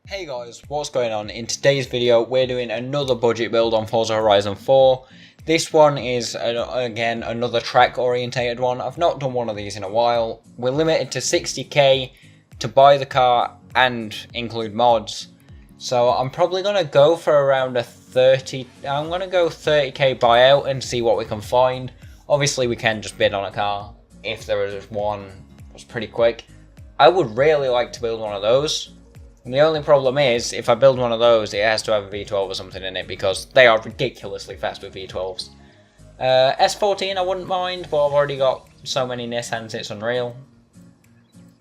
Hey guys, what's going on? In today's video we're doing another budget build on Forza Horizon 4. This one is again another track orientated one. I've not done one of these in a while. We're limited to 60k to buy the car and include mods. So I'm probably going to go for around a 30, I'm going to go 30k buyout and see what we can find. Obviously we can just bid on a car if there is one that's pretty quick. I would really like to build one of those. And the only problem is, if I build one of those, it has to have a V12 or something in it, because they are ridiculously fast with V12s. S14 I wouldn't mind, but I've already got so many Nissans it's unreal.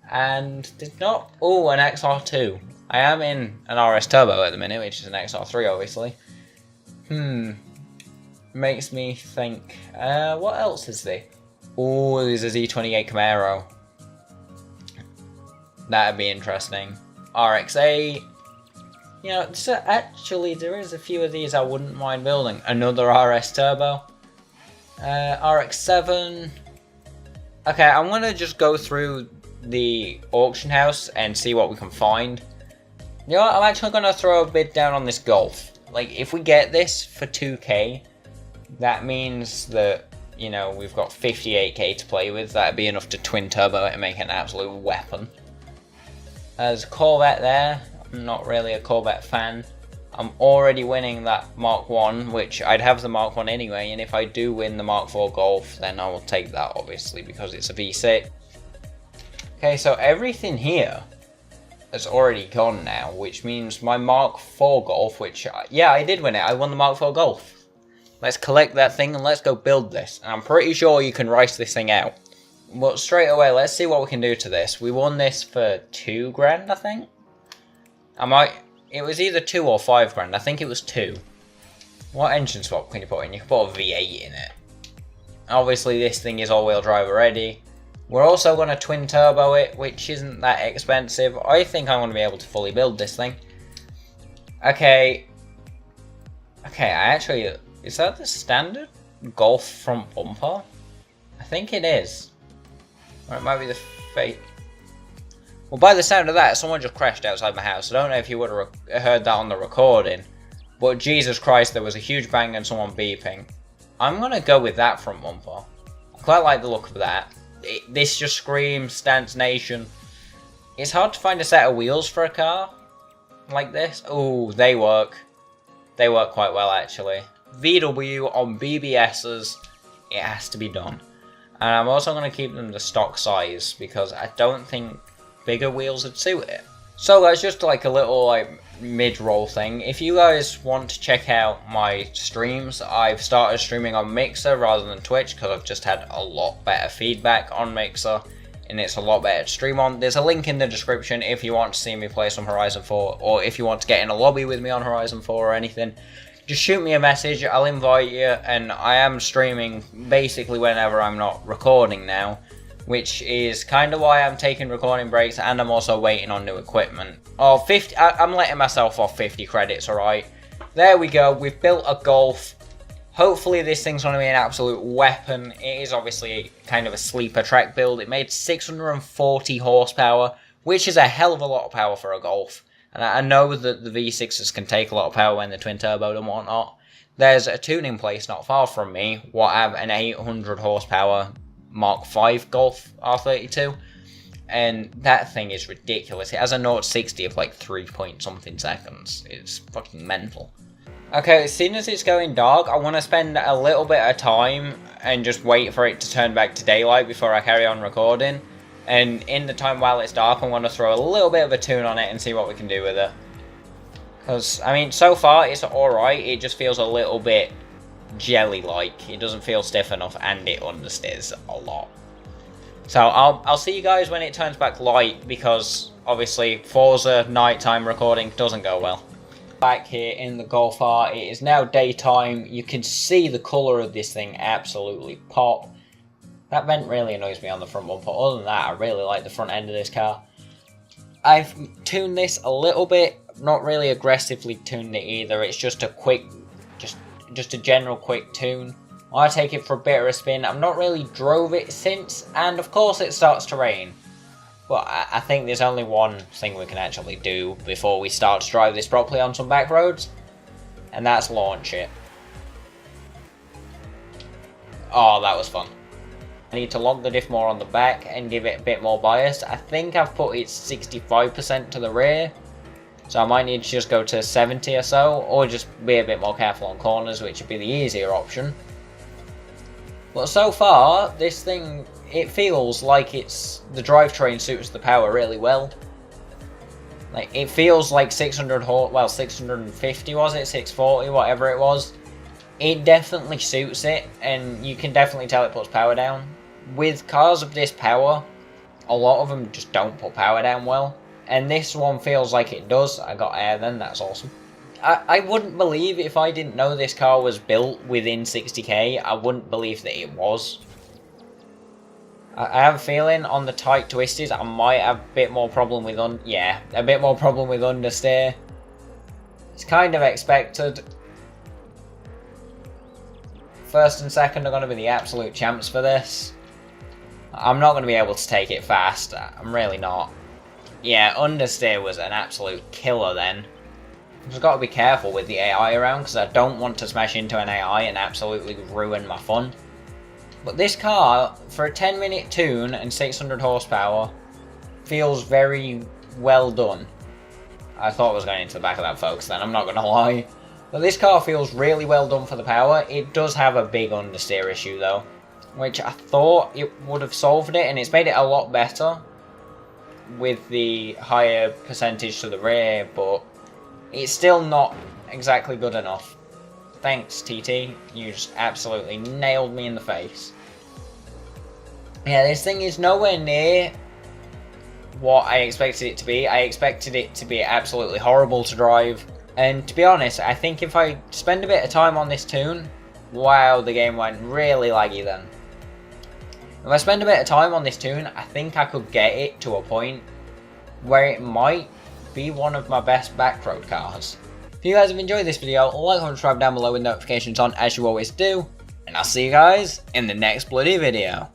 And there's not... oh, an XR2. I am in an RS Turbo at the minute, which is an XR3 obviously. Makes me think... what else is there? Oh, there's a Z28 Camaro. That'd be interesting. RX8, you know, so actually there is a few of these I wouldn't mind building. Another RS Turbo, RX7. Okay, I'm gonna just go through the auction house and see what we can find. You know what, I'm actually gonna throw a bid down on this Golf. Like, if we get this for 2k, that means that, you know, we've got 58k to play with. That'd be enough to twin turbo it and make it an absolute weapon. There's a Corvette there. I'm not really a Corvette fan. I'm already winning that Mark 1, which I'd have the Mark 1 anyway, and if I do win the Mark 4 Golf, then I will take that obviously because it's a V6. Okay, so everything here has already gone now, which means my Mark 4 Golf, which, yeah, I did win it. I won the Mark 4 Golf. Let's collect that thing and let's go build this. And I'm pretty sure you can race this thing out. But straight away, let's see what we can do to this. We won this for 2 grand, I think. It was either 2 or 5 grand. I think it was 2. What engine swap can you put in? You can put a V8 in it. Obviously, this thing is all-wheel drive already. We're also going to twin turbo it, which isn't that expensive. I think I'm going to be able to fully build this thing. Okay. Okay, is that the standard Golf front bumper? I think it is. Or it might be the fate. Well, by the sound of that, someone just crashed outside my house. I don't know if you would have heard that on the recording, but Jesus Christ, there was a huge bang and someone beeping. I'm going to go with that front bumper. I quite like the look of that. This just screams Stance Nation. It's hard to find a set of wheels for a car like this. Oh, they work. They work quite well, actually. VW on BBSs, it has to be done. And I'm also going to keep them the stock size because I don't think bigger wheels would suit it. So guys, just like a little mid-roll thing. If you guys want to check out my streams, I've started streaming on Mixer rather than Twitch because I've just had a lot better feedback on Mixer and it's a lot better to stream on. There's a link in the description if you want to see me play some Horizon 4 or if you want to get in a lobby with me on Horizon 4 or anything. Just shoot me a message, I'll invite you, and I am streaming basically whenever I'm not recording now, which is kind of why I'm taking recording breaks, and I'm also waiting on new equipment. Oh, 50, I'm letting myself off 50 credits, alright? There we go, we've built a Golf. Hopefully this thing's going to be an absolute weapon. It is obviously kind of a sleeper track build. It made 640 horsepower, which is a hell of a lot of power for a Golf. And I know that the V6s can take a lot of power when they're twin turboed and whatnot. There's a tuning place not far from me what have an 800 horsepower Mark 5 Golf R32. And that thing is ridiculous. It has a 0 to 60 of like 3 point something seconds. It's fucking mental. Okay, as soon as it's going dark, I want to spend a little bit of time and just wait for it to turn back to daylight before I carry on recording. And in the time while it's dark, I'm going to throw a little bit of a tune on it and see what we can do with it. Because, I mean, so far it's alright, it just feels a little bit jelly-like. It doesn't feel stiff enough and it understeers a lot. So I'll see you guys when it turns back light, because obviously Forza nighttime recording doesn't go well. Back here in the Golf R, it is now daytime. You can see the colour of this thing absolutely pop. That vent really annoys me on the front bumper. Other than that, I really like the front end of this car. I've tuned this a little bit, not really aggressively tuned it either. It's just a quick, just a general quick tune. I take it for a bit of a spin. I've not really drove it since, and of course it starts to rain. But I think there's only one thing we can actually do before we start to drive this properly on some back roads, and that's launch it. Oh, that was fun. I need to lock the diff more on the back and give it a bit more bias. I think I've put it 65% to the rear, so I might need to just go to 70 or so, or just be a bit more careful on corners, which would be the easier option. But so far, this thing, it feels like the drivetrain suits the power really well. Like, it feels like 650 was it? 640, whatever it was. It definitely suits it, and you can definitely tell it puts power down. With cars of this power, a lot of them just don't put power down well. And this one feels like it does. I got air then, that's awesome. I wouldn't believe if I didn't know this car was built within 60k, I wouldn't believe that it was. I have a feeling on the tight twisties I might have a bit more problem with understeer. It's kind of expected. First and second are going to be the absolute champs for this. I'm not going to be able to take it fast, I'm really not. Yeah, understeer was an absolute killer then. I've just got to be careful with the AI around because I don't want to smash into an AI and absolutely ruin my fun. But this car, for a 10-minute tune and 600 horsepower, feels very well done. I thought I was going into the back of that Focus then, I'm not going to lie. But this car feels really well done for the power. It does have a big understeer issue though, which I thought it would have solved it, and it's made it a lot better with the higher percentage to the rear, but it's still not exactly good enough. Thanks, TT. You just absolutely nailed me in the face. Yeah, this thing is nowhere near what I expected it to be. I expected it to be absolutely horrible to drive. And to be honest, I think if I spend a bit of time on this tune, wow, the game went really laggy then. If I spend a bit of time on this tune, I think I could get it to a point where it might be one of my best backroad cars. If you guys have enjoyed this video, like and subscribe down below with notifications on as you always do, and I'll see you guys in the next bloody video.